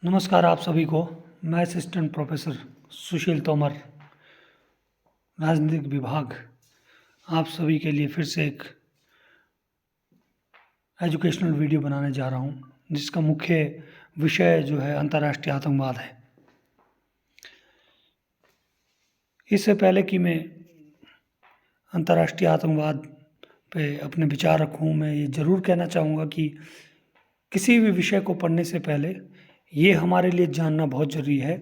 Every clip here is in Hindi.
नमस्कार आप सभी को। मैं असिस्टेंट प्रोफेसर सुशील तोमर, राजनीतिक विभाग, आप सभी के लिए फिर से एक एजुकेशनल वीडियो बनाने जा रहा हूं, जिसका मुख्य विषय जो है अंतर्राष्ट्रीय आतंकवाद है। इससे पहले कि मैं अंतर्राष्ट्रीय आतंकवाद पे अपने विचार रखूं, मैं ये ज़रूर कहना चाहूँगा कि किसी भी विषय को पढ़ने से पहले ये हमारे लिए जानना बहुत ज़रूरी है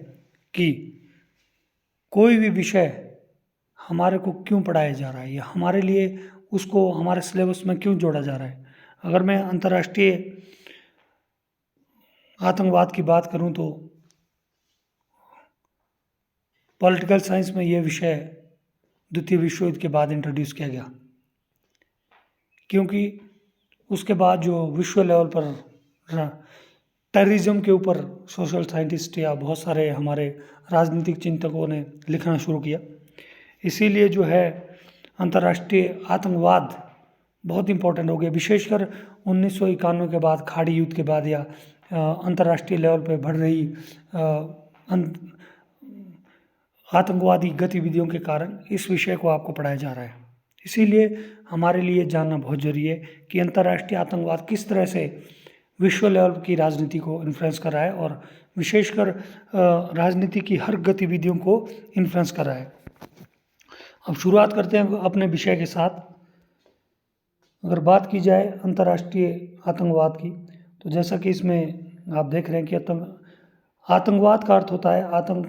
कि कोई भी विषय हमारे को क्यों पढ़ाया जा रहा है या हमारे लिए उसको हमारे सिलेबस में क्यों जोड़ा जा रहा है। अगर मैं अंतर्राष्ट्रीय आतंकवाद की बात करूं तो पॉलिटिकल साइंस में यह विषय द्वितीय विश्व युद्ध के बाद इंट्रोड्यूस किया गया, क्योंकि उसके बाद जो विश्व लेवल पर टेररिज्म के ऊपर सोशल साइंटिस्ट या बहुत सारे हमारे राजनीतिक चिंतकों ने लिखना शुरू किया। इसीलिए जो है अंतर्राष्ट्रीय आतंकवाद बहुत इम्पोर्टेंट हो गया, विशेषकर 1991 के बाद, खाड़ी युद्ध के बाद, या अंतर्राष्ट्रीय लेवल पर बढ़ रही आतंकवादी गतिविधियों के कारण इस विषय को आपको पढ़ाया जा रहा है। इसीलिए हमारे लिए जानना बहुत ज़रूरी है कि अंतर्राष्ट्रीय आतंकवाद किस तरह से विश्व लेवल की राजनीति को इन्फ्लुएंस कर रहा है और विशेषकर राजनीति की हर गतिविधियों को इन्फ्लुएंस कर रहा है। अब शुरुआत करते हैं अपने विषय के साथ। अगर बात की जाए अंतर्राष्ट्रीय आतंकवाद की, तो जैसा कि इसमें आप देख रहे हैं कि आतंकवाद का अर्थ होता है आतंक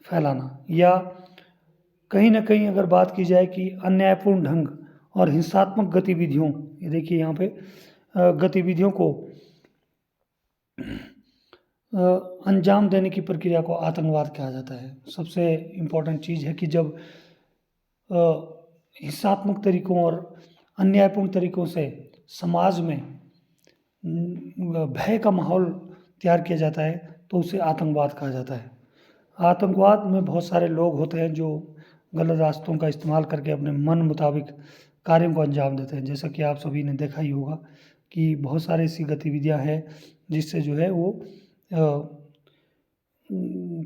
फैलाना, या कहीं ना कहीं अगर बात की जाए कि अन्यायपूर्ण ढंग और हिंसात्मक गतिविधियों, ये देखिए यहाँ पे गतिविधियों को अंजाम देने की प्रक्रिया को आतंकवाद कहा जाता है। सबसे इम्पोर्टेंट चीज़ है कि जब हिंसात्मक तरीकों और अन्यायपूर्ण तरीकों से समाज में भय का माहौल तैयार किया जाता है तो उसे आतंकवाद कहा जाता है। आतंकवाद में बहुत सारे लोग होते हैं जो गलत रास्तों का इस्तेमाल करके अपने मन मुताबिक कार्यों को अंजाम देते हैं। जैसा कि आप सभी ने देखा ही होगा कि बहुत सारी ऐसी गतिविधियां हैं जिससे जो है वो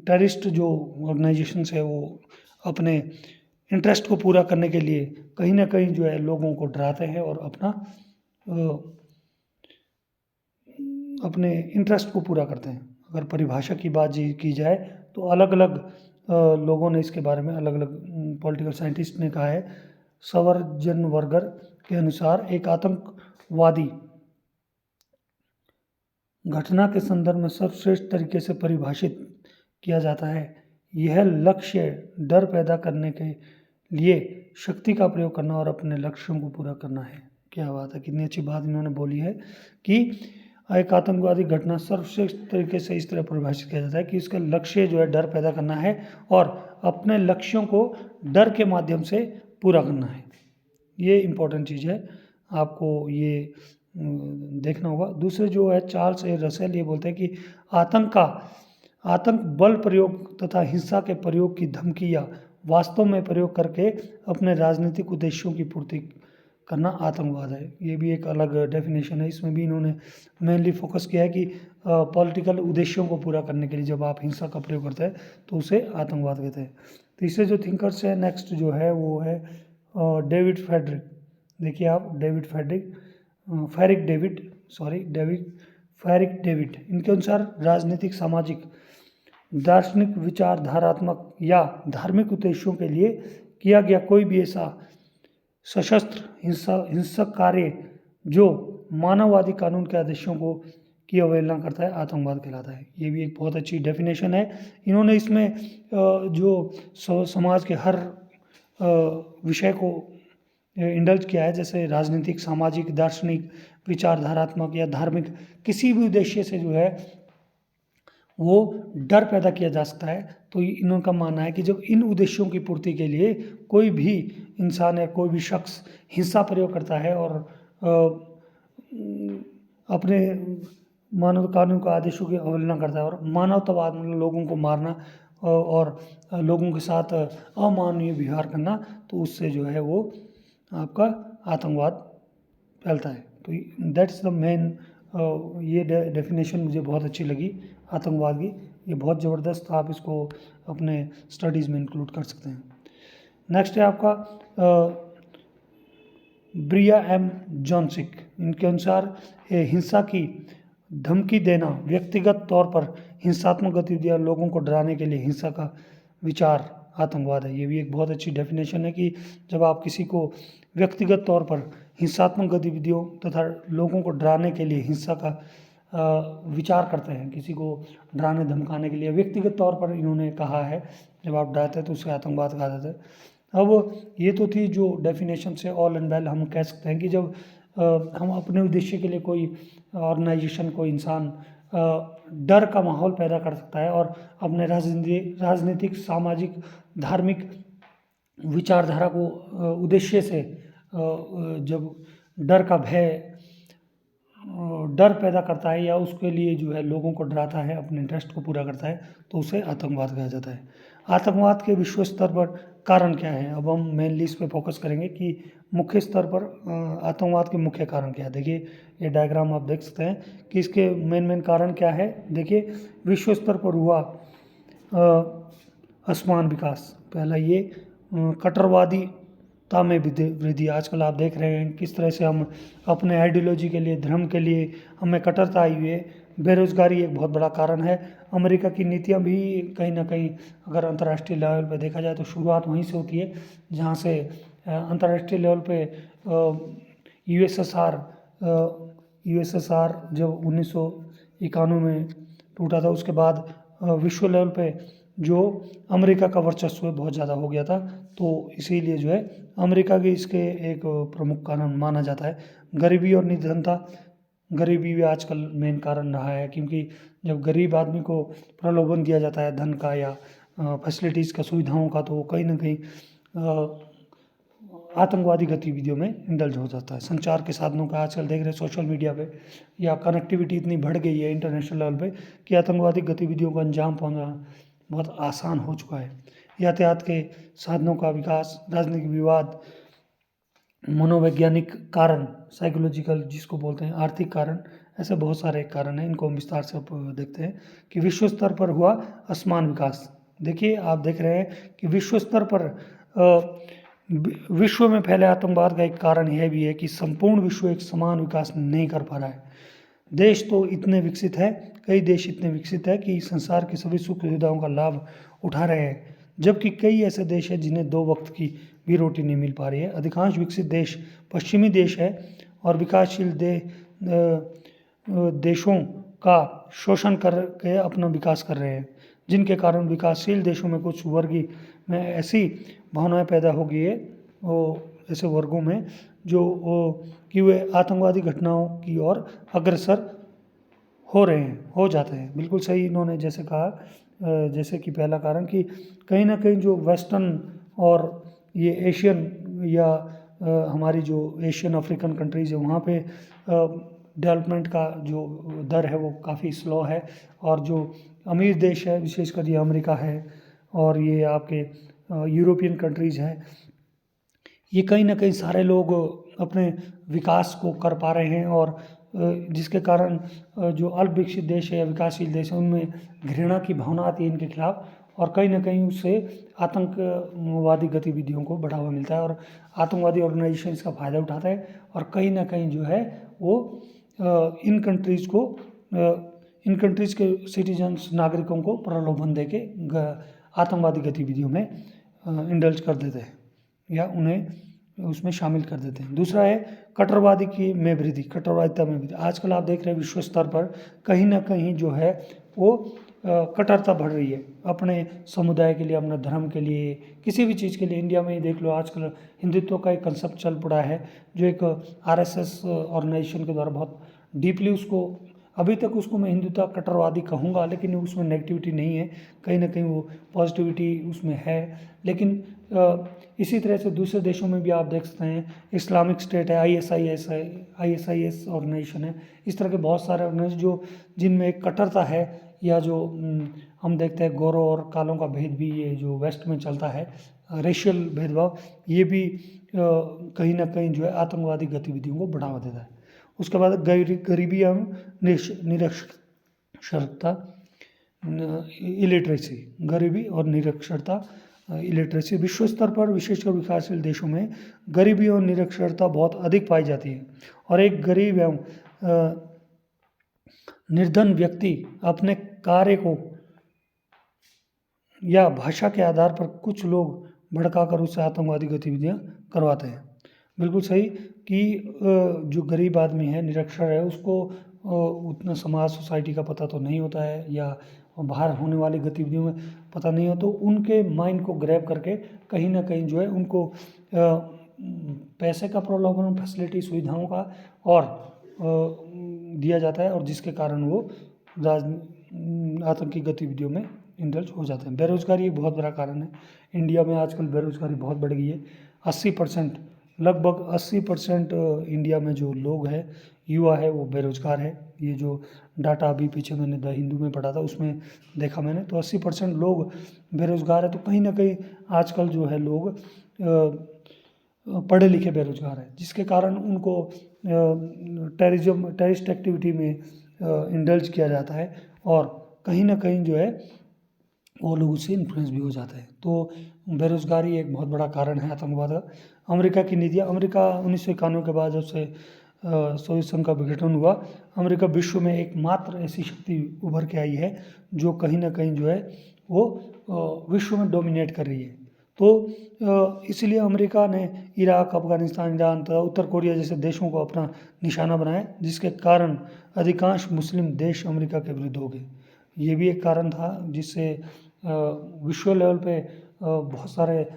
टेररिस्ट जो ऑर्गेनाइजेशंस है वो अपने इंटरेस्ट को पूरा करने के लिए कहीं ना कहीं जो है लोगों को डराते हैं और अपने इंटरेस्ट को पूरा करते हैं। अगर परिभाषा की बात की जाए तो अलग अलग लोगों ने इसके बारे में, अलग अलग पॉलिटिकल साइंटिस्ट ने कहा है। सवर्जनवर्गर के अनुसार एक आतंकवादी घटना के संदर्भ में सर्वश्रेष्ठ तरीके से परिभाषित किया जाता है। यह लक्ष्य डर पैदा करने के लिए शक्ति का प्रयोग करना और अपने लक्ष्यों को पूरा करना है। क्या बात है, कितनी अच्छी बात इन्होंने बोली है कि एक आतंकवादी घटना सर्वश्रेष्ठ तरीके से इस तरह परिभाषित किया जाता है कि इसका लक्ष्य जो है डर पैदा करना है और अपने लक्ष्यों को डर के माध्यम से पूरा करना है। ये इम्पोर्टेंट चीज़ है, आपको ये देखना होगा। दूसरे जो है चार्ल्स ए रसेल ये बोलते हैं कि आतंक बल प्रयोग तथा हिंसा के प्रयोग की धमकी या वास्तव में प्रयोग करके अपने राजनीतिक उद्देश्यों की पूर्ति करना आतंकवाद है। ये भी एक अलग डेफिनेशन है। इसमें भी इन्होंने मेनली फोकस किया है कि पॉलिटिकल उद्देश्यों को पूरा करने के लिए जब आप हिंसा का प्रयोग करते हैं तो उसे आतंकवाद कहते हैं। तीसरे जो थिंकर्स है नेक्स्ट जो है वो है डेविड फेडरिक। देखिए आप, फैरिक डेविड, इनके अनुसार राजनीतिक, सामाजिक, दार्शनिक, विचारधारात्मक या धार्मिक उद्देश्यों के लिए किया गया कोई भी ऐसा सशस्त्र हिंसक कार्य जो मानववादी कानून के आदेशों को की अवहेलना करता है आतंकवाद कहलाता है। ये भी एक बहुत अच्छी डेफिनेशन है। इन्होंने इसमें जो समाज के हर विषय को इंडल्ज किया है, जैसे राजनीतिक, सामाजिक, दार्शनिक, विचारधारात्मक या धार्मिक, किसी भी उद्देश्य से जो है वो डर पैदा किया जा सकता है। तो इनका मानना है कि जब इन उद्देश्यों की पूर्ति के लिए कोई भी इंसान या कोई भी शख्स हिंसा प्रयोग करता है और अपने मानव कानून का आदेशों की अवहेलना करता है और मानवतावाद, मतलब लोगों को मारना और लोगों के साथ अमानवीय व्यवहार करना, तो उससे जो है वो आपका आतंकवाद फैलता है। तो दैट्स द मेन ये डेफिनेशन मुझे बहुत अच्छी लगी आतंकवाद की, ये बहुत ज़बरदस्त, आप इसको अपने स्टडीज़ में इंक्लूड कर सकते हैं। नेक्स्ट है आपका ब्रिया एम जॉनसिक। इनके अनुसार हिंसा की धमकी देना, व्यक्तिगत तौर पर हिंसात्मक गतिविधियां, लोगों को डराने के लिए हिंसा का विचार आतंकवाद है। ये भी एक बहुत अच्छी डेफिनेशन है कि जब आप किसी को व्यक्तिगत तौर पर हिंसात्मक गतिविधियों तथा लोगों को डराने के लिए हिंसा का विचार करते हैं, किसी को डराने धमकाने के लिए व्यक्तिगत तौर पर इन्होंने कहा है, जब आप डराते हैं तो उसे आतंकवाद कहा जाता है। अब ये तो थी जो डेफिनेशन से ऑल एंड वेल हम कह सकते हैं कि जब हम अपने उद्देश्य के लिए कोई ऑर्गेनाइजेशन, कोई इंसान डर का माहौल पैदा कर सकता है और अपने राजनीतिक, सामाजिक, धार्मिक विचारधारा को उद्देश्य से जब डर का भय, डर पैदा करता है या उसके लिए जो है लोगों को डराता है, अपने इंटरेस्ट को पूरा करता है, तो उसे आतंकवाद कहा जाता है। आतंकवाद के विश्व स्तर पर कारण क्या है? अब हम मेनली इस पे फोकस करेंगे कि मुख्य स्तर पर आतंकवाद के मुख्य कारण क्या है। देखिए ये डायग्राम आप देख सकते हैं कि इसके मेन कारण क्या है। देखिए विश्व स्तर पर हुआ असमान विकास, पहला ये कट्टरवादिता में वृद्धि। आजकल आप देख रहे हैं किस तरह से हम अपने आइडियोलॉजी के लिए, धर्म के लिए हमें कट्टरता आई हुई है। बेरोजगारी एक बहुत बड़ा कारण है। अमेरिका की नीतियां भी कहीं ना कहीं अगर अंतर्राष्ट्रीय लेवल पे देखा जाए तो शुरुआत वहीं से होती है, जहां से अंतर्राष्ट्रीय लेवल पे यूएसएसआर जब 1991 में टूटा था, उसके बाद विश्व लेवल पे जो अमेरिका का वर्चस्व बहुत ज़्यादा हो गया था, तो इसीलिए जो है अमेरिका के इसके एक प्रमुख कारण माना जाता है। गरीबी और निर्धनता, गरीबी भी आजकल मेन कारण रहा है, क्योंकि जब गरीब आदमी को प्रलोभन दिया जाता है धन का या फैसिलिटीज़ का, सुविधाओं का, तो कहीं ना कहीं आतंकवादी गतिविधियों में इंडल्ज हो जाता है। संचार के साधनों का आजकल देख रहे हैं सोशल मीडिया पे, या कनेक्टिविटी इतनी बढ़ गई है इंटरनेशनल लेवल पे कि आतंकवादी गतिविधियों को अंजाम पहुंचाना बहुत आसान हो चुका है। यातायात के साधनों का विकास, राजनीतिक विवाद, मनोवैज्ञानिक कारण, साइकोलॉजिकल जिसको बोलते हैं, आर्थिक कारण, ऐसे बहुत सारे कारण हैं। इनको हम विस्तार से देखते हैं कि विश्व स्तर पर हुआ असमान विकास। देखिए आप देख रहे हैं कि विश्व स्तर पर विश्व में फैले आतंकवाद का एक कारण यह भी है कि संपूर्ण विश्व एक समान विकास नहीं कर पा रहा है। देश तो इतने विकसित है, कई देश इतने विकसित है कि संसार की सभी सुख सुविधाओं का लाभ उठा रहे हैं, जबकि कई ऐसे देश हैं जिन्हें 2 वक्त की भी रोटी नहीं मिल पा रही है। अधिकांश विकसित देश पश्चिमी देश है और विकासशील देशों का शोषण करके अपना विकास कर रहे हैं, जिनके कारण विकासशील देशों में कुछ वर्गीय में ऐसी भावनाएं पैदा हो गई है, वो ऐसे वर्गों में जो कि वे आतंकवादी घटनाओं की ओर अग्रसर हो जाते हैं। बिल्कुल सही इन्होंने जैसे कहा, जैसे कि पहला कारण कि कहीं ना कहीं जो वेस्टर्न और ये एशियन या हमारी जो एशियन अफ्रीकन कंट्रीज़ है, वहाँ पे डेवलपमेंट का जो दर है वो काफ़ी स्लो है, और जो अमीर देश है विशेषकर ये अमेरिका है और ये आपके यूरोपियन कंट्रीज़ हैं, ये कहीं ना कहीं सारे लोग अपने विकास को कर पा रहे हैं, और जिसके कारण जो अल्प विकसित देश है या विकासशील देश है उनमें घृणा की भावना आती है इनके खिलाफ, और कहीं ना कहीं उससे आतंकवादी गतिविधियों को बढ़ावा मिलता है और आतंकवादी ऑर्गेनाइजेशन इसका फ़ायदा उठाता है, और कहीं ना कहीं जो है वो इन कंट्रीज़ के सिटीजन्स, नागरिकों को प्रलोभन दे के आतंकवादी गतिविधियों में इंडल्ज कर देते हैं या उन्हें उसमें शामिल कर देते हैं। दूसरा है कट्टरवादी में वृद्धि, कट्टरवादिता में वृद्धि। आजकल आप देख रहे हैं विश्व स्तर पर कहीं ना कहीं जो है वो कट्टरता बढ़ रही है, अपने समुदाय के लिए, अपने धर्म के लिए, किसी भी चीज़ के लिए। इंडिया में ही देख लो, आजकल हिंदुत्व का एक कंसेप्ट चल पड़ा है, जो एक आरएसएस ऑर्गेनाइजेशन के द्वारा बहुत डीपली उसको, अभी तक उसको मैं हिंदुत्व कट्टरवादी कहूँगा, लेकिन उसमें नेगेटिविटी नहीं है, कहीं ना कहीं वो पॉजिटिविटी उसमें है। लेकिन इसी तरह से दूसरे देशों में भी आप देख सकते हैं, इस्लामिक स्टेट है, आईएसआईएस ऑर्गेनाइजेशन है, इस तरह के बहुत सारे ऑर्गेनाइजेशन जो जिनमें एक कट्टरता है, या जो हम देखते हैं गोरों और कालों का भेद भी ये जो वेस्ट में चलता है, रेशियल भेदभाव, ये भी कहीं ना कहीं जो है आतंकवादी गतिविधियों को बढ़ावा देता है। उसके बाद गरीबी एवं निरक्षरता, इलिटरेसी, गरीबी और निरक्षरता, इलिटरेसी। विश्व स्तर पर विशेषकर विकासशील देशों में गरीबी और निरक्षरता बहुत अधिक पाई जाती है और एक गरीब एवं निर्धन व्यक्ति अपने कार्य को या भाषा के आधार पर कुछ लोग भड़काकर उससे आतंकवादी गतिविधियां करवाते हैं। बिल्कुल सही कि जो गरीब आदमी है, निरक्षर है, उसको उतना समाज सोसाइटी का पता तो नहीं होता है या बाहर होने वाली गतिविधियों में पता नहीं हो, तो उनके माइंड को ग्रैब करके कहीं ना कहीं जो है उनको पैसे का प्रलोभन, फैसिलिटी, सुविधाओं का और दिया जाता है और जिसके कारण वो आतंकी गतिविधियों में इंडल्ज हो जाते हैं। बेरोजगारी एक बहुत बड़ा कारण है। इंडिया में आजकल बेरोजगारी बहुत बढ़ गई है। 80%, लगभग 80% इंडिया में जो लोग हैं, युवा है, वो बेरोजगार है। ये जो डाटा अभी पीछे मैंने द हिंदू में पढ़ा था उसमें देखा मैंने, तो 80% लोग बेरोजगार है। तो कहीं ना कहीं आजकल जो है लोग पढ़े लिखे बेरोजगार है, जिसके कारण उनको टेररिस्ट एक्टिविटी में इंडल्ज किया जाता है और कहीं ना कहीं जो है वो लोग उससे इन्फ्लुएंस भी हो जाते हैं। तो बेरोजगारी एक बहुत बड़ा कारण है आतंकवाद का। अमेरिका की नीतियाँ, अमेरिका 1991 के बाद जब से सोवियत संघ का विघटन हुआ, अमेरिका विश्व में एकमात्र ऐसी शक्ति उभर के आई है जो कहीं ना कहीं जो है वो विश्व में डोमिनेट कर रही है। तो इसलिए अमेरिका ने इराक, अफगानिस्तान, ईरान तथा उत्तर कोरिया जैसे देशों को अपना निशाना बनाया, जिसके कारण अधिकांश मुस्लिम देश अमेरिका के विरुद्ध हो गए। ये भी एक कारण था जिससे विश्व लेवल पे बहुत सारे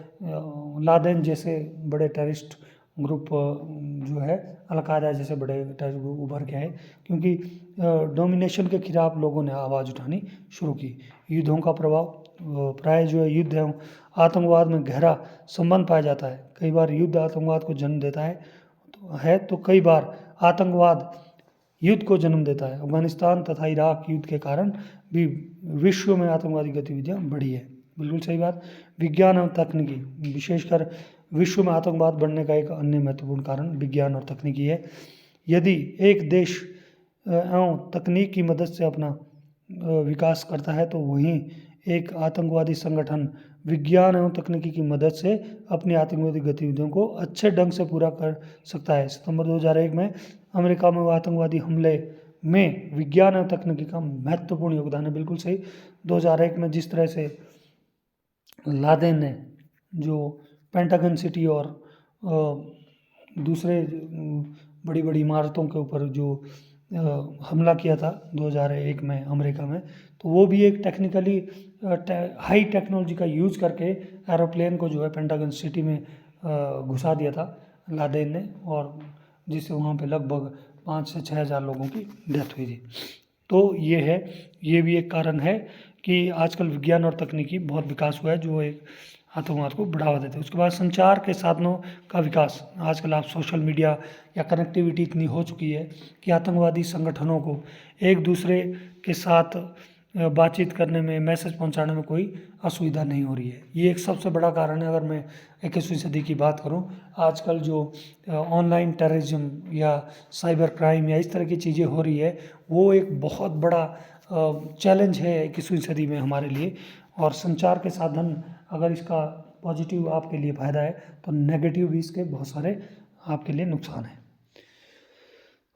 लादेन जैसे बड़े टेररिस्ट ग्रुप जो है, अलकायदा जैसे बड़े टेररिस्ट ग्रुप उभर के आए, क्योंकि डोमिनेशन के खिलाफ लोगों ने आवाज़ उठानी शुरू की। युद्धों का प्रभाव, प्राय जो है युद्ध एवं आतंकवाद में गहरा संबंध पाया जाता है। कई बार युद्ध आतंकवाद को जन्म देता है तो कई बार आतंकवाद युद्ध को जन्म देता है। अफगानिस्तान तथा इराक युद्ध के कारण भी विश्व में आतंकवादी गतिविधियां बढ़ी है। बिल्कुल सही बात। विज्ञान और तकनीकी, विशेषकर विश्व में आतंकवाद बढ़ने का एक अन्य महत्वपूर्ण कारण विज्ञान और तकनीकी है। यदि एक देश एवं तकनीक की मदद से अपना विकास करता है तो वहीं एक आतंकवादी संगठन विज्ञान एवं तकनीकी की मदद से अपनी आतंकवादी गतिविधियों को अच्छे ढंग से पूरा कर सकता है। सितंबर 2001 में अमेरिका में आतंकवादी हमले में विज्ञान एवं तकनीकी का महत्वपूर्ण योगदान है। बिल्कुल सही। 2001 में जिस तरह से लादेन ने जो पेंटागन सिटी और दूसरे बड़ी बड़ी इमारतों के ऊपर जो हमला किया था 2001 में अमेरिका में, तो वो भी एक टेक्निकली हाई टेक्नोलॉजी का यूज करके एरोप्लेन को जो है पेंटागन सिटी में घुसा दिया था लादेन ने, और जिससे वहाँ पे लगभग 5 से 6 हज़ार लोगों की डेथ हुई थी। तो ये भी एक कारण है कि आजकल विज्ञान और तकनीकी बहुत विकास हुआ है जो एक आतंकवाद को बढ़ावा देते हैं। उसके बाद संचार के साधनों का विकास। आजकल आप सोशल मीडिया या कनेक्टिविटी इतनी हो चुकी है कि आतंकवादी संगठनों को एक दूसरे के साथ बातचीत करने में, मैसेज पहुंचाने में कोई असुविधा नहीं हो रही है। ये एक सबसे बड़ा कारण है। अगर मैं 21वीं सदी की बात करूं, आजकल जो ऑनलाइन टेररिज्म या साइबर क्राइम या इस तरह की चीज़ें हो रही है, वो एक बहुत बड़ा चैलेंज है 21वीं सदी में हमारे लिए। और संचार के साधन, अगर इसका पॉजिटिव आपके लिए फ़ायदा है तो नेगेटिव भी इसके बहुत सारे आपके लिए नुकसान हैं।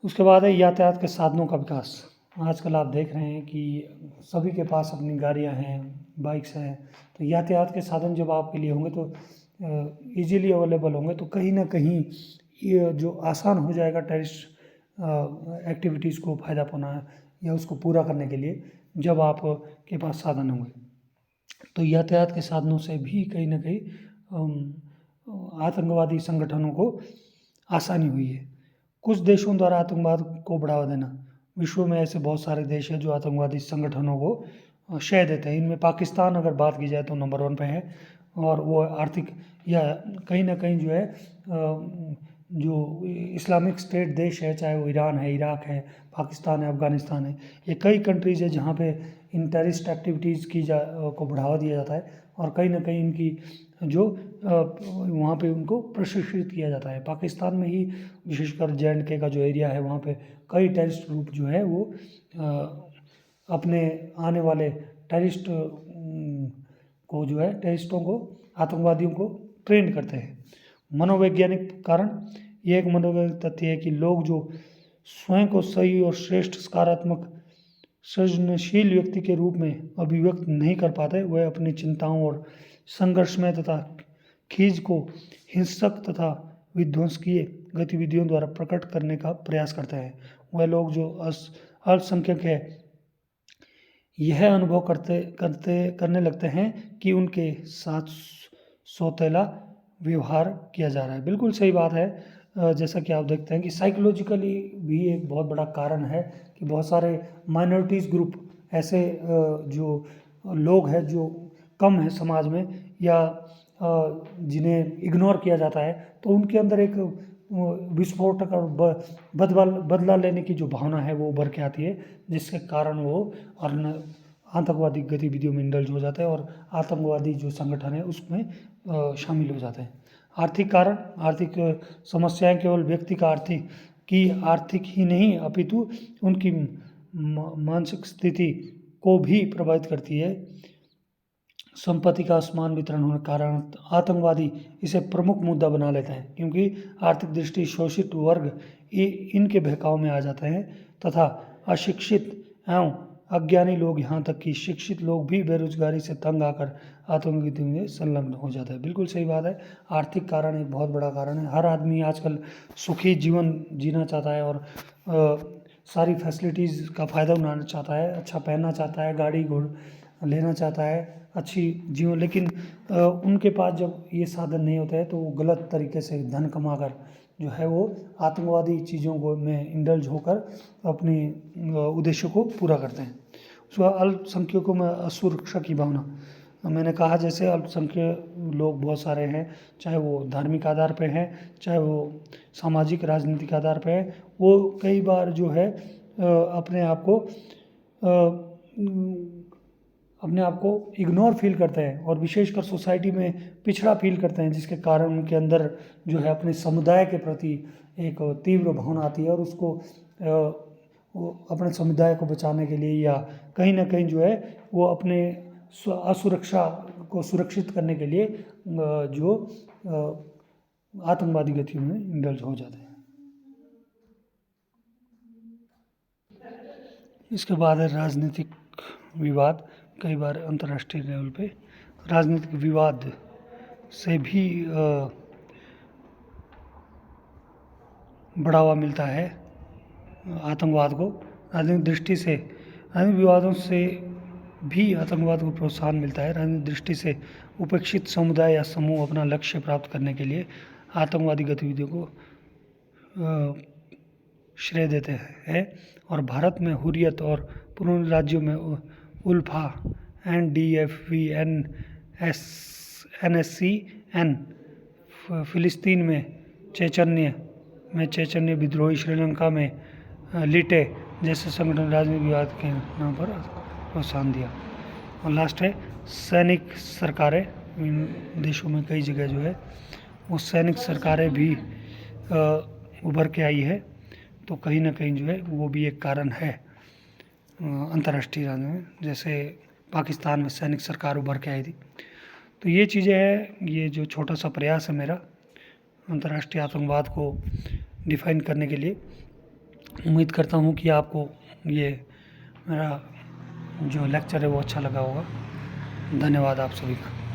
उसके बाद है यातायात के साधनों का विकास। आजकल आप देख रहे हैं कि सभी के पास अपनी गाड़ियां हैं, बाइक्स हैं, तो यातायात के साधन जब आपके लिए होंगे तो इजीली अवेलेबल होंगे, तो कहीं ना कहीं ये जो आसान हो जाएगा टेररिस्ट एक्टिविटीज़ को फ़ायदा पाना या उसको पूरा करने के लिए, जब आपके पास साधन होंगे। तो यातायात के साधनों से भी कहीं ना कहीं आतंकवादी संगठनों को आसानी हुई है। कुछ देशों द्वारा आतंकवाद को बढ़ावा देना। विश्व में ऐसे बहुत सारे देश हैं जो आतंकवादी संगठनों को शय देते हैं। इनमें पाकिस्तान अगर बात की जाए तो नंबर 1 पे है, और वो आर्थिक या कहीं ना कहीं जो है जो इस्लामिक स्टेट देश है, चाहे वो ईरान है, इराक है, पाकिस्तान है, अफगानिस्तान है, ये कई कंट्रीज़ है जहाँ पे इन टेररिस्ट एक्टिविटीज़ को बढ़ावा दिया जाता है और कहीं ना कहीं इनकी जो वहाँ पे उनको प्रशिक्षित किया जाता है। पाकिस्तान में ही विशेषकर J&K का जो एरिया है वहाँ पे कई टेररिस्ट ग्रुप जो है वो अपने आने वाले टेररिस्टों को, आतंकवादियों को ट्रेन करते हैं। मनोवैज्ञानिक कारण, ये एक मनोवैज्ञानिक तथ्य है कि लोग जो स्वयं को सही और श्रेष्ठ, सकारात्मक, सृजनशील व्यक्ति के रूप में अभिव्यक्त नहीं कर पाते, वह अपनी चिंताओं और संघर्षमय तथा खींच को हिंसक तथा विध्वंसकीय गतिविधियों द्वारा प्रकट करने का प्रयास करते हैं। वह लोग जो अल्पसंख्यक है यह अनुभव करने लगते हैं कि उनके साथ सौतेला व्यवहार किया जा रहा है। बिल्कुल सही बात है। जैसा कि आप देखते हैं कि साइकोलॉजिकली भी एक बहुत बड़ा कारण है कि बहुत सारे माइनॉरिटीज़ ग्रुप ऐसे जो लोग हैं जो कम है समाज में या जिन्हें इग्नोर किया जाता है, तो उनके अंदर एक विस्फोटक और बदला लेने की जो भावना है वो उभर के आती है, जिसके कारण वो आतंकवादी गतिविधियों में इंडल्ज हो जाते हैं और आतंकवादी जो संगठन है उसमें शामिल हो जाते हैं। आर्थिक कारण, आर्थिक समस्याएं केवल व्यक्ति का आर्थिक ही नहीं अपितु उनकी मानसिक स्थिति को भी प्रभावित करती है। संपत्ति का असमान वितरण होने के कारण आतंकवादी इसे प्रमुख मुद्दा बना लेते हैं, क्योंकि आर्थिक दृष्टि शोषित वर्ग इनके बहकाव में आ जाते हैं तथा अशिक्षित एवं अज्ञानी लोग, यहाँ तक कि शिक्षित लोग भी बेरोजगारी से तंग आकर आतंकवादी में संलग्न हो जाता है। बिल्कुल सही बात है। आर्थिक कारण एक बहुत बड़ा कारण है। हर आदमी आजकल सुखी जीवन जीना चाहता है और सारी फैसिलिटीज़ का फ़ायदा उठाना चाहता है, अच्छा पहनना चाहता है, गाड़ी घोड़ा लेना चाहता है, अच्छी जीवन, लेकिन उनके पास जब ये साधन नहीं होता है तो वो गलत तरीके से धन कमाकर जो है वो आतंकवादी चीज़ों को में इंडल्ज होकर अपनी उद्देश्य को पूरा करते हैं। उसके बाद अल्पसंख्यकों में असुरक्षा की भावना, मैंने कहा जैसे अल्पसंख्यक लोग बहुत सारे हैं, चाहे वो धार्मिक आधार पे हैं, चाहे वो सामाजिक राजनीतिक आधार पे है, वो कई बार जो है अपने आप को इग्नोर फील करते हैं और विशेषकर सोसाइटी में पिछड़ा फील करते हैं, जिसके कारण उनके अंदर जो है अपने समुदाय के प्रति एक तीव्र भावना आती है और उसको वो अपने समुदाय को बचाने के लिए या कहीं ना कहीं जो है वो अपने असुरक्षा को सुरक्षित करने के लिए जो आतंकवादी गतियों में इंडल्ज हो जाते हैं। इसके बाद है राजनीतिक विवाद। कई बार अंतर्राष्ट्रीय लेवल पे राजनीतिक विवाद से भी बढ़ावा मिलता है आतंकवाद को। राजनीतिक विवादों से भी आतंकवाद को प्रोत्साहन मिलता है। राजनीतिक दृष्टि से उपेक्षित समुदाय या समूह अपना लक्ष्य प्राप्त करने के लिए आतंकवादी गतिविधियों को श्रेय देते हैं और भारत में हुर्रियत और पूर्वी राज्यों में उल्फा, NDFV, NSCN, फिलिस्तीन में चेचन्य विद्रोही, श्रीलंका में लिटे जैसे संगठन राजनीतिक विवाद के नाम पर प्रोत्साहन दिया। और लास्ट है सैनिक सरकारें। इन देशों में कई जगह जो है वो सैनिक सरकारें भी उभर के आई है, तो कहीं ना कहीं जो है वो भी एक कारण है अंतर्राष्ट्रीय राजनीति में। जैसे पाकिस्तान में सैनिक सरकार उभर के आई थी। तो ये चीज़ें हैं, ये जो छोटा सा प्रयास है मेरा अंतर्राष्ट्रीय आतंकवाद को डिफाइन करने के लिए। उम्मीद करता हूँ कि आपको ये मेरा जो लेक्चर है वो अच्छा लगा होगा। धन्यवाद आप सभी का।